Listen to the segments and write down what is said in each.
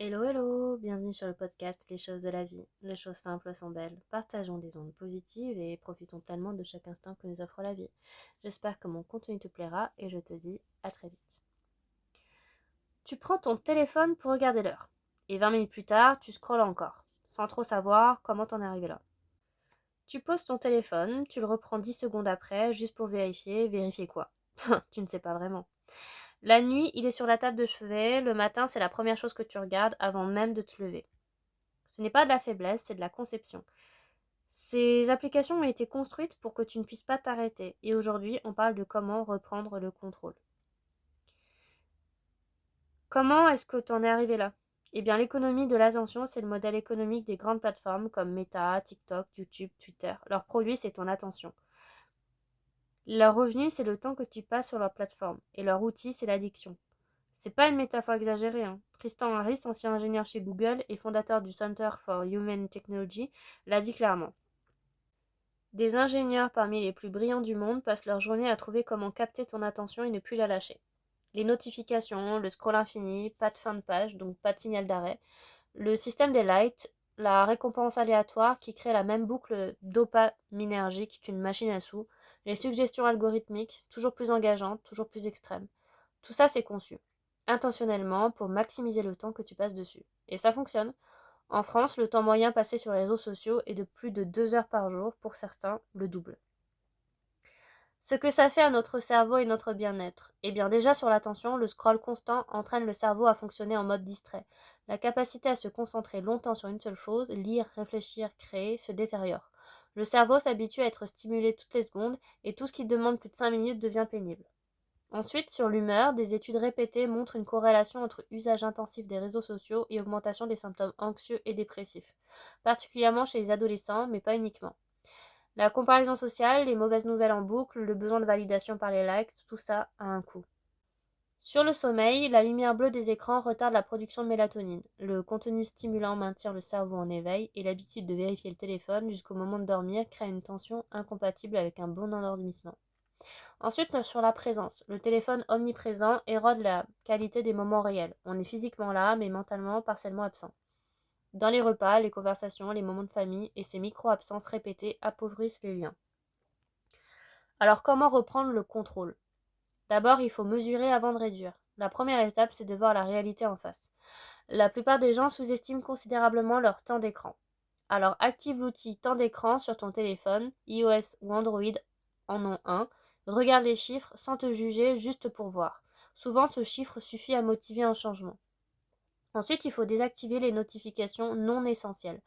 Hello, hello, bienvenue sur le podcast Les choses de la vie. Les choses simples sont belles. Partageons des ondes positives et profitons pleinement de chaque instant que nous offre la vie. J'espère que mon contenu te plaira et je te dis à très vite. Tu prends ton téléphone pour regarder l'heure. Et 20 minutes plus tard, tu scrolles encore, sans trop savoir comment t'en es arrivé là. Tu poses ton téléphone, tu le reprends 10 secondes après, juste pour vérifier quoi? Tu ne sais pas vraiment. La nuit, il est sur la table de chevet, le matin, c'est la première chose que tu regardes avant même de te lever. Ce n'est pas de la faiblesse, c'est de la conception. Ces applications ont été construites pour que tu ne puisses pas t'arrêter. Et aujourd'hui, on parle de comment reprendre le contrôle. Comment est-ce que tu en es arrivé là? Eh bien, l'économie de l'attention, c'est le modèle économique des grandes plateformes comme Meta, TikTok, YouTube, Twitter. Leur produit, c'est ton attention. Leur revenu, c'est le temps que tu passes sur leur plateforme. Et leur outil, c'est l'addiction. C'est pas une métaphore exagérée, hein. Tristan Harris, ancien ingénieur chez Google et fondateur du Center for Human Technology, l'a dit clairement. Des ingénieurs parmi les plus brillants du monde passent leur journée à trouver comment capter ton attention et ne plus la lâcher. Les notifications, le scroll infini, pas de fin de page, donc pas de signal d'arrêt, le système des lights, la récompense aléatoire qui crée la même boucle dopaminergique qu'une machine à sous, les suggestions algorithmiques, toujours plus engageantes, toujours plus extrêmes. Tout ça, c'est conçu intentionnellement pour maximiser le temps que tu passes dessus. Et ça fonctionne. En France, le temps moyen passé sur les réseaux sociaux est de plus de 2 heures par jour, pour certains, le double. Ce que ça fait à notre cerveau et notre bien-être. Eh bien déjà sur l'attention, le scroll constant entraîne le cerveau à fonctionner en mode distrait. La capacité à se concentrer longtemps sur une seule chose, lire, réfléchir, créer, se détériore. Le cerveau s'habitue à être stimulé toutes les secondes et tout ce qui demande plus de 5 minutes devient pénible. Ensuite, sur l'humeur, des études répétées montrent une corrélation entre usage intensif des réseaux sociaux et augmentation des symptômes anxieux et dépressifs, particulièrement chez les adolescents, mais pas uniquement. La comparaison sociale, les mauvaises nouvelles en boucle, le besoin de validation par les likes, tout ça a un coût. Sur le sommeil, la lumière bleue des écrans retarde la production de mélatonine. Le contenu stimulant maintient le cerveau en éveil et l'habitude de vérifier le téléphone jusqu'au moment de dormir crée une tension incompatible avec un bon endormissement. Ensuite, sur la présence. Le téléphone omniprésent érode la qualité des moments réels. On est physiquement là, mais mentalement partiellement absent. Dans les repas, les conversations, les moments de famille et ces micro-absences répétées appauvrissent les liens. Alors comment reprendre le contrôle? D'abord, il faut mesurer avant de réduire. La première étape, c'est de voir la réalité en face. La plupart des gens sous-estiment considérablement leur temps d'écran. Alors active l'outil temps d'écran sur ton téléphone, iOS ou Android en ont un. Regarde les chiffres sans te juger, juste pour voir. Souvent, ce chiffre suffit à motiver un changement. Ensuite, il faut désactiver les notifications non essentielles.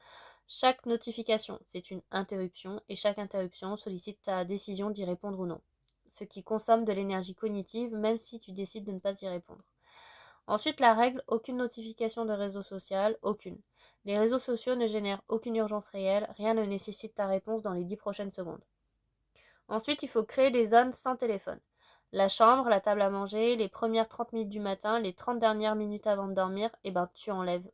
Chaque notification, c'est une interruption et chaque interruption sollicite ta décision d'y répondre ou non. Ce qui consomme de l'énergie cognitive même si tu décides de ne pas y répondre. Ensuite, la règle, aucune notification de réseau social, aucune. Les réseaux sociaux ne génèrent aucune urgence réelle, rien ne nécessite ta réponse dans les 10 prochaines secondes. Ensuite, il faut créer des zones sans téléphone. La chambre, la table à manger, les premières 30 minutes du matin, les 30 dernières minutes avant de dormir, tu enlèves.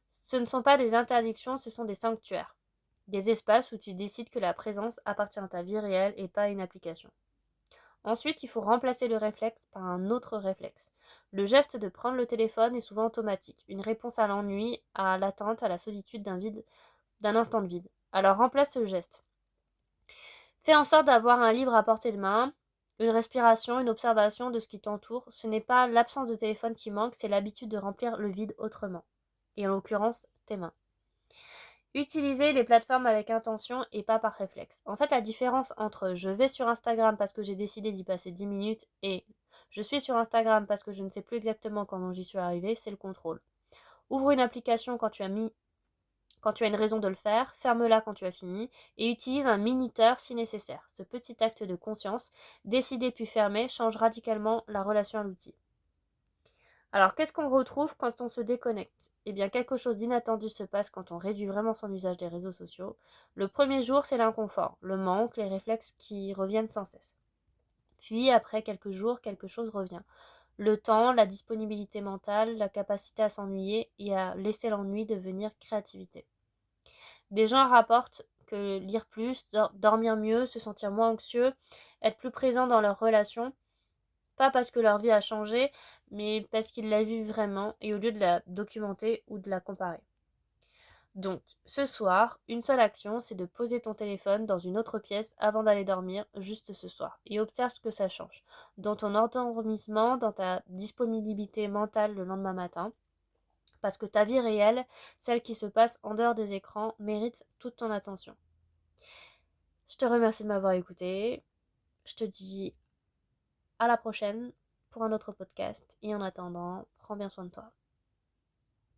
Ce ne sont pas des interdictions, ce sont des sanctuaires. Des espaces où tu décides que la présence appartient à ta vie réelle et pas à une application. Ensuite, il faut remplacer le réflexe par un autre réflexe. Le geste de prendre le téléphone est souvent automatique, une réponse à l'ennui, à l'attente, à la solitude d'un instant de vide. Alors remplace ce geste. Fais en sorte d'avoir un livre à portée de main, une respiration, une observation de ce qui t'entoure. Ce n'est pas l'absence de téléphone qui manque, c'est l'habitude de remplir le vide autrement. Et en l'occurrence, tes mains. Utilisez les plateformes avec intention et pas par réflexe. En fait, la différence entre je vais sur Instagram parce que j'ai décidé d'y passer 10 minutes et je suis sur Instagram parce que je ne sais plus exactement comment j'y suis arrivée, c'est le contrôle. Ouvre une application quand tu as une raison de le faire, ferme-la quand tu as fini et utilise un minuteur si nécessaire. Ce petit acte de conscience, décider puis fermer, change radicalement la relation à l'outil. Alors, qu'est-ce qu'on retrouve quand on se déconnecte? Eh bien, quelque chose d'inattendu se passe quand on réduit vraiment son usage des réseaux sociaux. Le premier jour, c'est l'inconfort, le manque, les réflexes qui reviennent sans cesse. Puis, après quelques jours, quelque chose revient. Le temps, la disponibilité mentale, la capacité à s'ennuyer et à laisser l'ennui devenir créativité. Des gens rapportent que lire plus, dormir mieux, se sentir moins anxieux, être plus présent dans leurs relations, Pas parce que leur vie a changé, mais parce qu'ils la vivent vraiment et au lieu de la documenter ou de la comparer. Donc, ce soir, une seule action, c'est de poser ton téléphone dans une autre pièce avant d'aller dormir, juste ce soir, et observe ce que ça change. Dans ton endormissement, dans ta disponibilité mentale le lendemain matin, parce que ta vie réelle, celle qui se passe en dehors des écrans, mérite toute ton attention. Je te remercie de m'avoir écouté. Je te dis à la prochaine pour un autre podcast. Et en attendant, prends bien soin de toi.